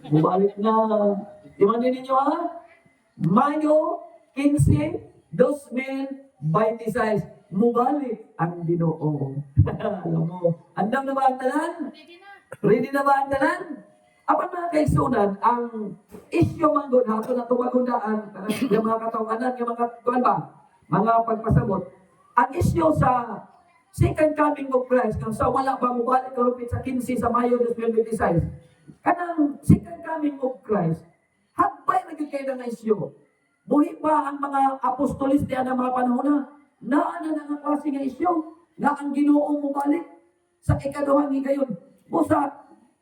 Bumalik na. Di man din ninyo ha? Mayo 15, 2026. Mubalik ang Ginoo. Alam mo, andam na ba ang tanan? Ready na ba ang tanan? Apan mga kaigsunan, ang isyo manggod hato na tumagundaan ng mga katawanan, ng mga kuan ba? Mga pagpasabot. Ang isyo sa second coming of Christ, kung sa wala pa mubalik kalupit sa 15 sa Mayo 2026, kanang second coming of Christ, hagpay na gyud kayo ng isyo. Buhi pa ang mga apostolis diyan ng mga panahon na nga klase nga isyo, na ang Ginoo mubalik sa ikaduhang higayon. Busa,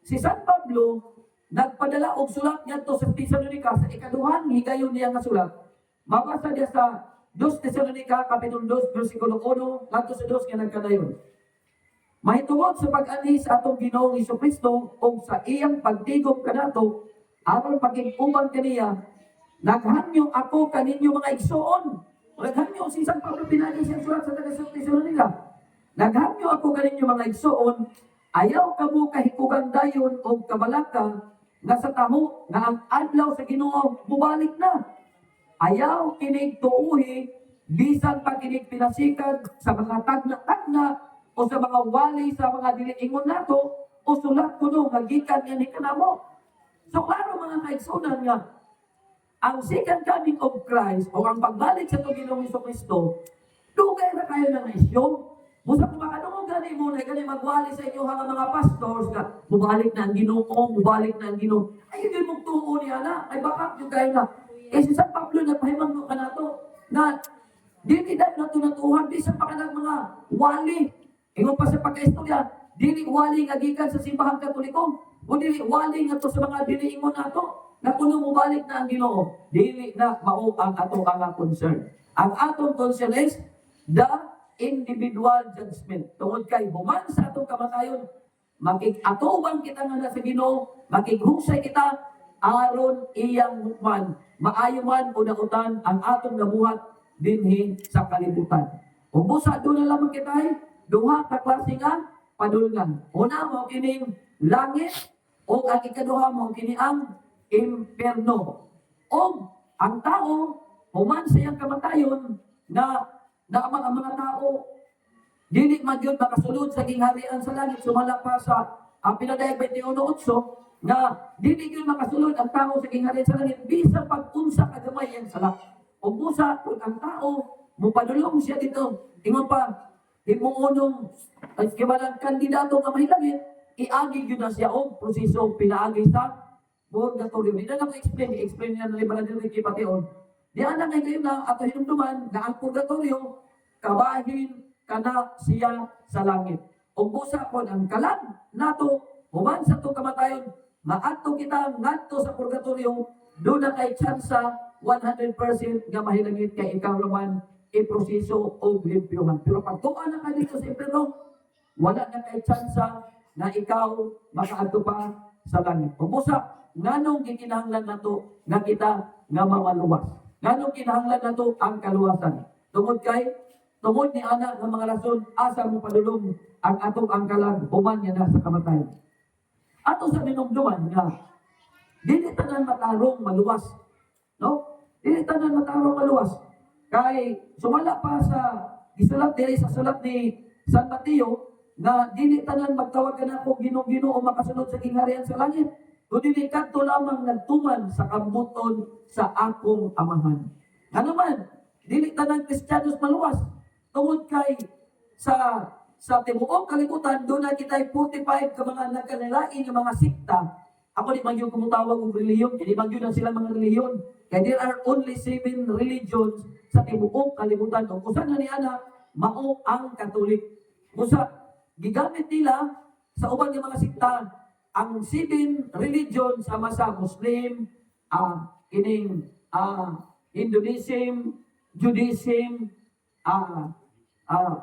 si San Pablo, nagpadala og sulat ngadto sa Tesalonica sa ikaduhang higayon niya nga sulat. Mabasa diya sa 2 Tesalonica kapitulo 2 bersikulo 1 ngadto sa 2 nga nagkadayon. Mahitungod sa pag-anhi sa atong Ginoong Hesukristo o sa iyang pagtigom kanato aron paging-uban kaniya, naghanyo ako kaninyo mga igsoon. Naghanyo si San Pablo pinagi siyang sulat sa Tesalonica. Naghanyo ako kaninyo mga igsoon, ayaw kamo kahikugan dayon o kabalaka nga sa taho nga ang adlaw sa Ginoo mubalik na. Ayaw kinig tuuhi bisan pa kinig pinasikan sa mga tagna-tagna o sa mga wali sa mga diliingon nato o sulat kuno nga gikan yan kanamo. So klaro mga kaigsunan nga ang second coming of Christ o ang pagbalik sa Ginoong Hesukristo, dugay na kayo ng isyo. Musa kung makadungog gani mo na gani magwali sa inyo mga pastors ka, mubalik na ang Ginoo, mubalik na ang Ginoo. Ay hindi mong tuo niya na, ay baka yung kayo na. Eh si San Pablo nagpahimang mo ka na to, na dili dahil na tunatuhan, di sa pakanang mga wali. Ingon pa sa pagkaistorya, dili wali nga gikan sa simbahan katoliko, o dili wali nga to sa mga diliingon nato, na kuno mubalik na ang Ginoo. Dili na mao ang ato ang concern. Ang atong concern is the individual judgment. Tungod kay human sa atong kamatayon, makig-atubang kita nga na sa Ginoo, makighusay kita aron iyang hukman. Maayo man o nautan ang atong nabuhat dinhi sa kalibutan. Ug busa do na lamang kita duha ka klase nga padulngan. Una mo kining langit o ang ikaduha mo kini ang impierno. O ang tao human sa iyang kamatayon na ang mga tao dili man yun makasulod sa gingharian sa langit, sumala pa sa ang pinadayag 21:8 na dili yun makasulod ang tao sa gingharian sa langit bisan pag-unsa kagamay ang salak. O busa kung ang tao mupadulong siya dito, ingon pa himuunong ay kibalang kandidato nga mahilangit, iagi yun na siya o proseso pinaagi sa purgatorio. Hindi na explain niya na libalan din kay Pation. Di ana ngay kayo na ato hinumduman na ang purgatorio kabahin kana siya sa langit. Ug busa kon ang kalan nato human sa to kamatayon maadto kita ngadto sa purgatorio do na kay tsansa 100% nga mahilangit kay ikaw naman iproseso og limpyuhan. Pero pag tuwa na ka dito sa impierno, wala na kay tsansa na ikaw makaadto pa sa langit. Ug busa nganong gikinahanglan nato nga kita nga mamaluwas. Nganong kinahanglan nato ang kaluwasan? Tungod ni ana ng mga rason, asa mo padulong ang atong angkalag, human niya na sa kamatayan. Ato sa minumduman nga, dili tanan matarong maluwas. No? Dili tanan matarong maluwas. Kay sumala pa sa isulat diri sa sulat ni San Mateo, na dili tanan magtawag ka na kung Ginoo o makasunod sa kingharian sa langit. Kundi kadto lamang nagtuman sa kambuton sa akong amahan. Ano man, dili tanan Kristiyanos maluwas. Tungod kay sa tibuok kalibutan, doon na kita 45 ka mga nagkanilain ng mga sikta. Ako di magyong kumutawag ng reliyon, hindi magyo na sila mga reliyon. Kaya there are only 7 religions sa tibuok kalibutan. O kusan na ni ana, mao ang Katolik. Kusa, gigamit nila sa ubang ng mga sikta, ang 7 religion sama sa Muslim, Hinduism, Judaism,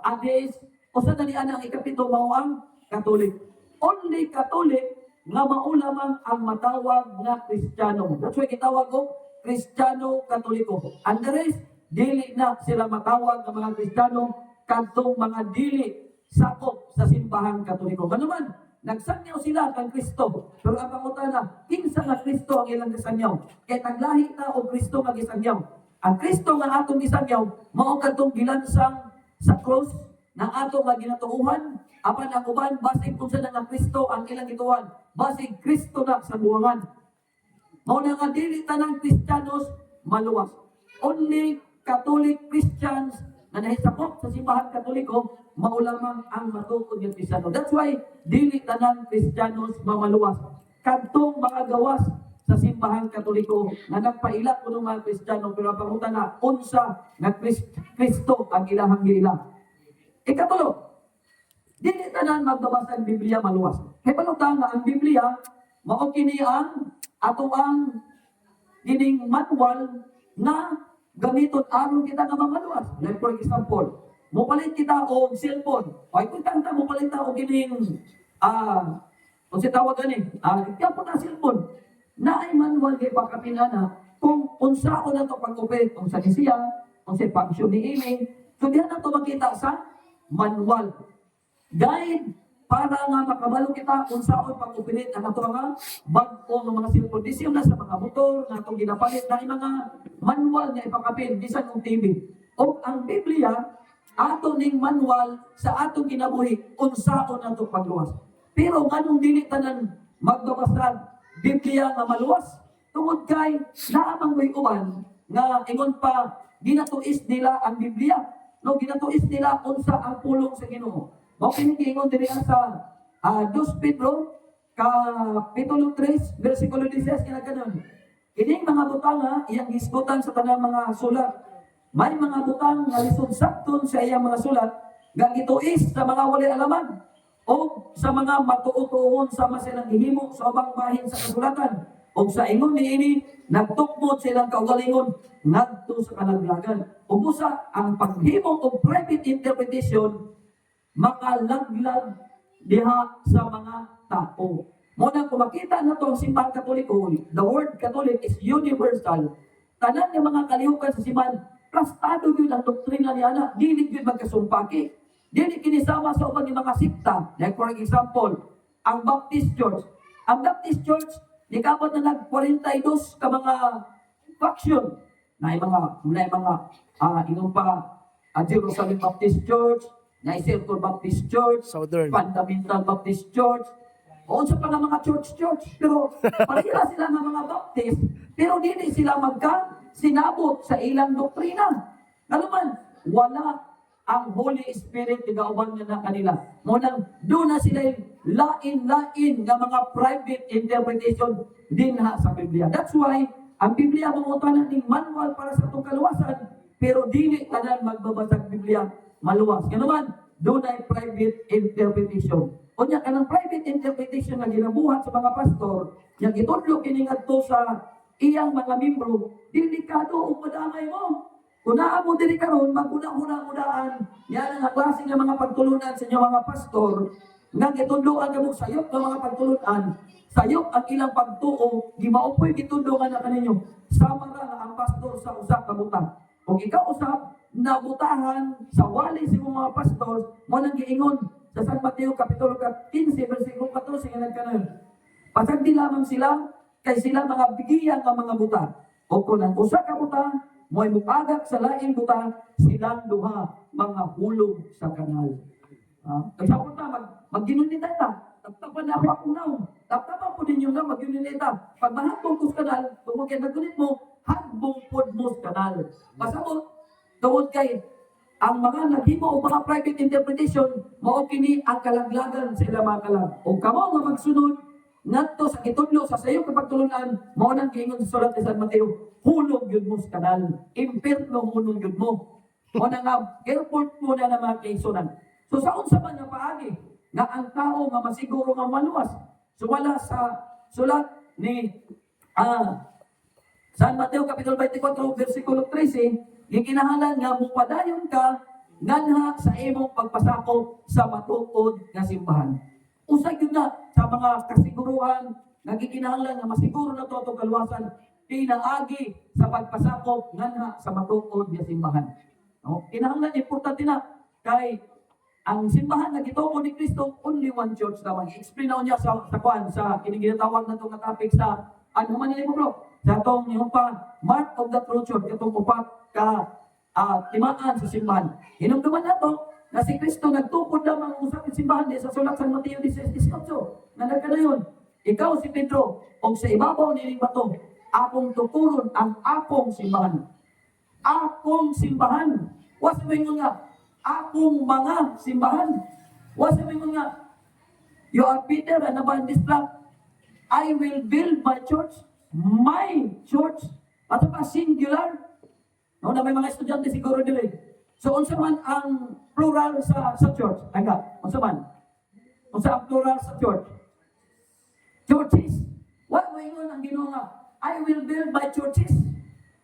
Atheist, o sa dalian ang ikapito mao ang Katolik. Only Katolik nga mao lamang ang matawag na Kristiyano. That's why gitawag ko Kristiyano Katoliko. And the rest, dili na sila matawag ng mga Kristiyano kadtong mga dili sakop sa simbahang Katoliko. Ano man, nagsangyaw sila kang Kristo. Pero ang pangutana, kinsa kinsa nga Kristo ang ilang gisagyaw. Kay taglahi ta og Kristo nga gisagyaw. Ang Kristo nga atong gisagyaw mao kadtong gilansang sa cross na ato nga ginatuuhan apan ang uban basig unsa na nga Kristo ang ilang gituan. Basig Kristo na sa buwangan. Mao na nga dili tanang Kristiyanos maluwas. Only Catholic Christians na nahisakop sa simbahan Katoliko mao lamang ang matukod ng Kristiyano. That's why dili tanang Kristiyanos mamaluwas. Kadtong mga gawas sa simbahan Katoliko nga nagpaila kuno mga Kristiyano pero ang pangutana unsa nga Kristo ang ilahang giila. Ikatulo, dili tanan magbabasa ang Biblia maluwas. Kay palutang nga ang Biblia mao kini ang ato ang gining manual na gamiton aron kita nga mamaluwas. Like for example, mopalit kita og cellphone. Ay kung tanta mopalit ta og gining kung si tawag ani, kaya po na cellphone. Na ay manual kay pagkapinana kung unsa na to pag-operate, kung sa siya, kung sa function ni email. So diyan na to makita sa manual. Guide para nga makabalo kita kung saan pag-operate ang ato nga bag-o ng mga cellphone. Di na sa mga motor na itong ginapalit na mga manual nga ipakapin, bisan ng TV. O ang Biblia, ato ning manual sa atong kinabuhi, unsaon na itong pagluwas. Pero nganong dili tanan magbabasa Biblia nga maluwas, tungod kay naamang may uwan nga ingon pa ginatuis nila ang Biblia. No, ginatuis nila unsa ang pulong sa Ginoo. Mao kini giingon diri sa 2 Pedro kapitulo 3 bersikulo 16 kinaganon. Kining mga butang iyang gisgutan sa tanang mga sulat. May mga butang nga lisod sakton sa iyang mga sulat nga gituis sa mga walay alaman o sa mga matuotohon sama silang gihimo sa ubang bahin sa kasulatan. O sa ingon niini nagtukmod silang kaugalingon ngadto sa kalaglagan. Ug busa ang paghimo og private interpretation makalaglag diha sa mga tao. Muna kung makita na to ang simbahan Katoliko, the word Catholic is universal. Tanan ng mga kalihukan sa simbahan, plastado yun ang doktrina niya na, dili yun magkasumpaki. Dili kinisama sa ubang mga sikta. Like for example, ang Baptist Church. Ang Baptist Church, di kapot na nag-42 ka mga faction. Na mga inong pa, Jerusalem Baptist Church, na Circle Baptist Church, Southern Fundamental Baptist Church, o sa pa mga church. Pero pareha sila ng mga Baptist, pero dili sila sinabot sa ilang doktrina. Alam wala ang Holy Spirit igauban na kanila. Munang doon na sila lain-lain ng mga private interpretation din sa Biblia. That's why ang Biblia mangutana ng manual para sa itong kaluwasan, pero dili tanan magbabasa ng Biblia maluwas. Kaya naman, doon ay private interpretation. O niya, kanang private interpretation na ginabuhat sa mga pastor, yung itudlo kiningat to sa iyang mga membro, delikado o madamay mo. Kung naamo din karon, maguna-una-unaan, yan ang klase ng mga pagtulunan sa inyong mga pastor, nga gitudloan ka mo sayop ng mga pagtulunan, sayop ang ilang pagtuo, di maupoy gitudloan na kaninyo. Sama nga ang pastor sa usak kabutan. Kung ikaw usap, nabutahan sa wali sa mga pastor, mo nang giingon sa San Mateo Kapitulo 15, versikulo 14, nga nagkanon. Pasagdi lamang sila, kay sila mga bigyan ng mga buta. O kung ang usa ka buta, mo'y mukagak sa laing buta, silang duha mga hulog sa kanal. Kaya sa punta, mag-ginunita ita. Taptapan na ako akunaw. Taptapan po ninyo nga mag-ginunita. Pag mahapong kus kanal, kung mo kinagunit mo, hagbong pod mo sa kanal. Pasabot, tungod kay ang mga naghimo o mga private interpretation, mao kini ang kalaglagan sa ilang mga kalag. O kamo nga magsunod, ngadto sa itudlo sa sayo kapagtulunan, mao nang giingon sa sulat ni San Mateo, hulog yun mo sa kanal, impierno hulog yun mo. Mao na nga, airport mo na mga kaisunan. So sa unsa man nga paagi, nga ang tao nga masiguro nga maluwas, so wala sa sulat ni San Mateo Kapitulo 24, versikulo 13, yung kinahanglan nga mupadayon ka nganha sa imong pagpasakop sa matuod nga simbahan. Usay yun na sa mga kasiguruhan, nagikinahanglan nga masiguro na to itong kaluwasan, pinaagi sa pagpasakop nganha sa matuod nga simbahan. No? Kinahanglan, importante na, kay ang simbahan na gituo ni Kristo, only one church lamang. I-explain na niya sa kwan, sa kiniginatawag na itong topic sa Ano man nila mo bro? Sa itong yung pa, mark of the true church, itong upat ka timaan sa simbahan. Hinumduman na to, na si Kristo nagtukod lamang ang usapin simbahan di sa sulat sa Mateo 16:18. Na nagkanayon, ikaw si Pedro, o sa ibabaw niling bato, akong tukuron ang akong simbahan. Akong simbahan. Wasabi mo nga, akong mga simbahan. Wasabi mo nga, you are Peter and upon this rock, I will build my church. My church. At pa singular. No, na may mga estudyante siguro dili. So, unsa man ang plural sa church? Ay nga, unsa man? Unsa ang plural sa church? Churches. What mo ingon ang Ginoo nga? I will build my churches.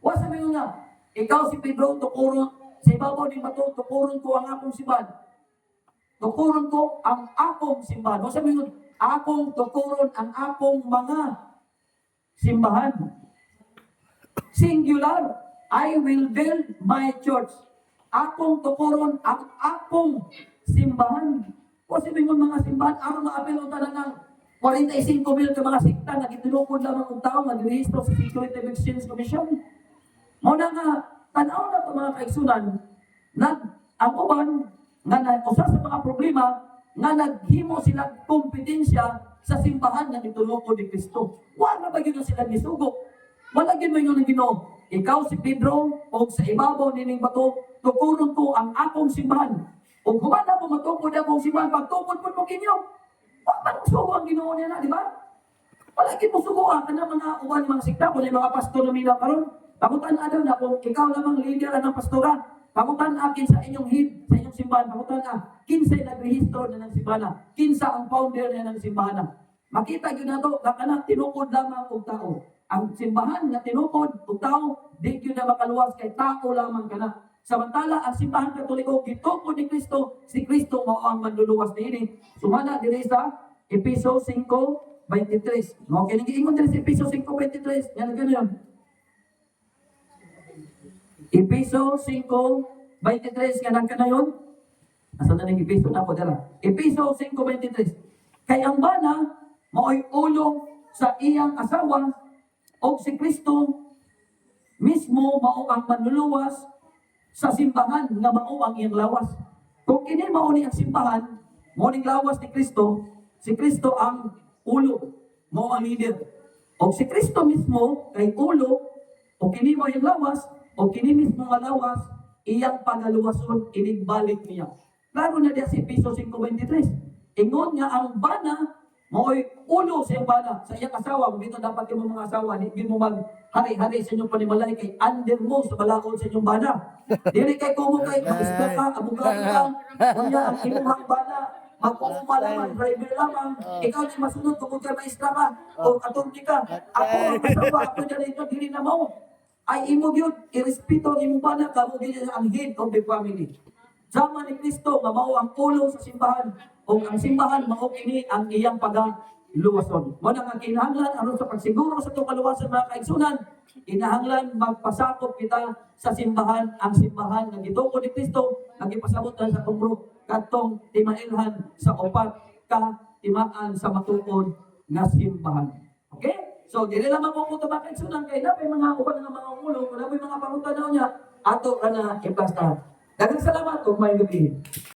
What sabi mo nga? Ikaw si Pedro, tukuron, sa ibabaw ni bato, tukuron ko ang akong simbahan. Tukuron ko ang akong simbahan. What sabi mo? Akong tukuron ang akong mga simbahan. Singular. I will build my church. Akong tukuron ang akong simbahan. What sabi mo mga simbahan? Aron maapil o talagang 45,000 ka mga sikta na gitinukod lamang ang tao nga direhistro sa Security and Exchange Commission. Muna nga, tanaw na ito mga kaigsunan, ang uban, nga usa sa mga problema, nga naghimo sila kompetensya sa simbahan nga ituloko ni Kristo. Wala ba yun na sila nisugo? Wala yun mo yun ang Ginoo. Ikaw si Pedro, o sa ibabaw nining bato, tukuron ko ang akong simbahan. O kumanda po matukod akong simbahan, pagtukod po mo kinyo. Wala ba sugo ang Ginoo niya na, di ba? Wala yun mo sugo ka na mga uban, mga sikta, kung yung mga pastor na minaw karon. Pagutan daw na kung ikaw lamang leader ng pastora, pagutan akin sa inyong head, sa inyong simbahan, pagutan kinsa nagrehistro na ng simbahan, kinsa ang founder na ng simbahan. Makita yun na to, na tinukod lamang og tao. Ang simbahan na tinukod og tao, di yun na makaluwas kay tao lamang ka na. Samantala, ang simbahan katoliko, gitukod ni Kristo, si Kristo mao ang manluluwas niini. Sumana diri sa Efeso 5:23. Okay, nag-iingon diri sa Efeso 5:23. Yan ganyan. Efeso 5:23 nga nagkanayon. Asa na ning Efeso na po dira? Efeso 5:23. Kay ang bana maoy ulo sa iyang asawa o si Kristo mismo mao ang manluluwas sa simbahan nga mao ang iyang lawas. Kung kini mao ni ang simbahan, mao ning lawas ni Kristo, si Kristo ang ulo, mao ang leader. O si Kristo mismo kay ulo o kini mao ang lawas, o kini mismo nga lawas, iyang pagaluwason, inigbalik niya. Klaro na diya si Efeso 5:23. Ingon nga ang bana, mao'y ulo sa iyang bana, sa iyang asawa. Dito dapat yung mga asawa, hindi mo mag-hari-hari sa inyong panimalay kay under mo sa balakon sa inyong bana. Dili kay kumo kay mag-isda ka, abogado ka, kunya ang imuhang bana, mag-uuma lamang, driver lamang, ikaw di masunod kung kay maestra ka, o attorney ka. Ako ang asawa, ako dito, dili na mo. Ay imo gyud irespeto ni mo bana kamo gyud ang head of the family. Sama ni Kristo nga mao ang ulo sa simbahan o ang simbahan mao kini ang iyang pagaluwason. Mo na nga kinahanglan aron sa pagsiguro sa itong kaluwasan mga kaigsunan, kinahanglan magpasakop kita sa simbahan, ang simbahan nga gitukod ni Kristo nga gipasabot sa tumbro kadtong timailhan sa upat ka timaan sa matukod nga simbahan. Okay? So, dili lamang mo kung tumakay sunan kay napay mga uban nga mga ulo, napay mga pangutan niya, ato ka na iplastahan. Daghang salamat kung may gabi.